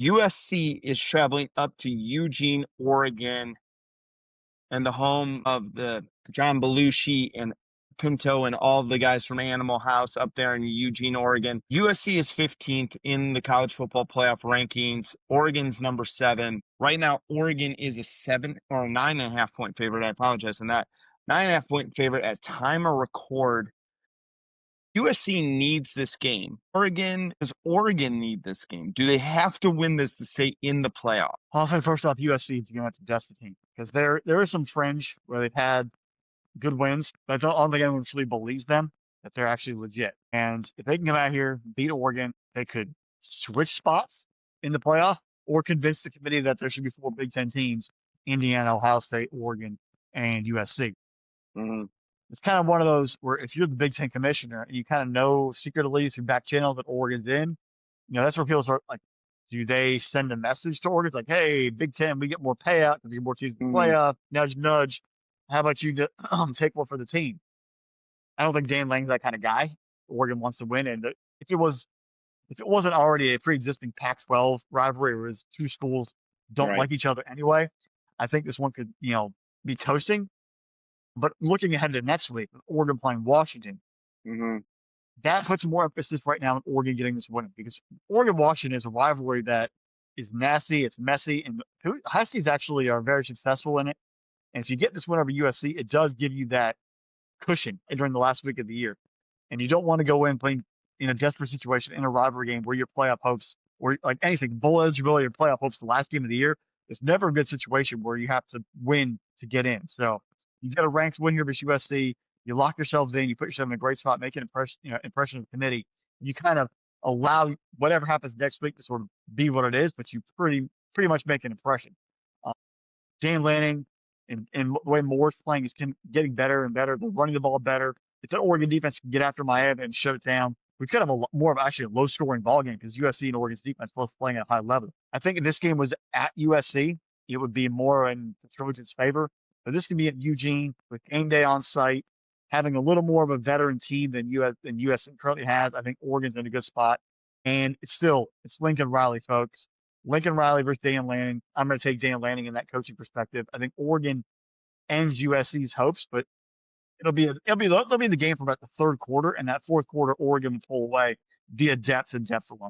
USC is traveling up to Eugene, Oregon, and the home of the John Belushi and Pinto and all of the guys from Animal House up there in Eugene, Oregon. USC is 15th in the college football playoff rankings. Oregon's number 7. Right now, Oregon is a 9.5 point favorite. I apologize on that. 9.5 point favorite at time of record. USC needs this game. Does Oregon need this game? Do they have to win this to stay in the playoff? I'll say first off, USC is going to have to desperate team because there is some fringe where they've had good wins, but I don't think anyone really believes them that they're actually legit. And if they can come out here, beat Oregon, they could switch spots in the playoff or convince the committee that there should be 4 Big Ten teams: Indiana, Ohio State, Oregon, and USC. Mm-hmm. It's kind of one of those where if you're the Big Ten commissioner and you kind of know secretly through back channel that Oregon's in, that's where people start like, do they send a message to Oregon? It's like, hey, Big Ten, we get more payout because we get more teams in the playoff. Nudge, nudge. How about you take one for the team? I don't think Dan Lanning's that kind of guy. Oregon wants to win, and if it wasn't already a pre-existing Pac-12 rivalry where two schools don't like each other anyway, I think this one could, be toasting. But looking ahead to next week, Oregon playing Washington, that puts more emphasis right now on Oregon getting this win because Oregon-Washington is a rivalry that is nasty, it's messy, and Huskies actually are very successful in it. And if you get this win over USC, it does give you that cushion during the last week of the year. And you don't want to go in playing in a desperate situation in a rivalry game where your playoff hopes, or like anything, bowl eligibility or playoff hopes the last game of the year. It's never a good situation where you have to win to get in. So you got a ranked win here versus USC. You lock yourselves in. You put yourself in a great spot, make an impression of the committee. You kind of allow whatever happens next week to sort of be what it is, but you pretty much make an impression. Dan Lanning and the way Moore's playing is getting better and better. They're running the ball better. If the Oregon defense can get after Miami and shut it down, we could have more of actually a low-scoring ball game because USC and Oregon's defense both playing at a high level. I think if this game was at USC, it would be more in the Trojans' favor. But this can be at Eugene with game day on site, having a little more of a veteran team than USC currently has. I think Oregon's in a good spot. And it's Lincoln Riley, folks. Lincoln Riley versus Dan Lanning. I'm going to take Dan Lanning in that coaching perspective. I think Oregon ends USC's hopes, but they'll be in the game for about the third quarter, and that fourth quarter, Oregon will pull away via depth alone.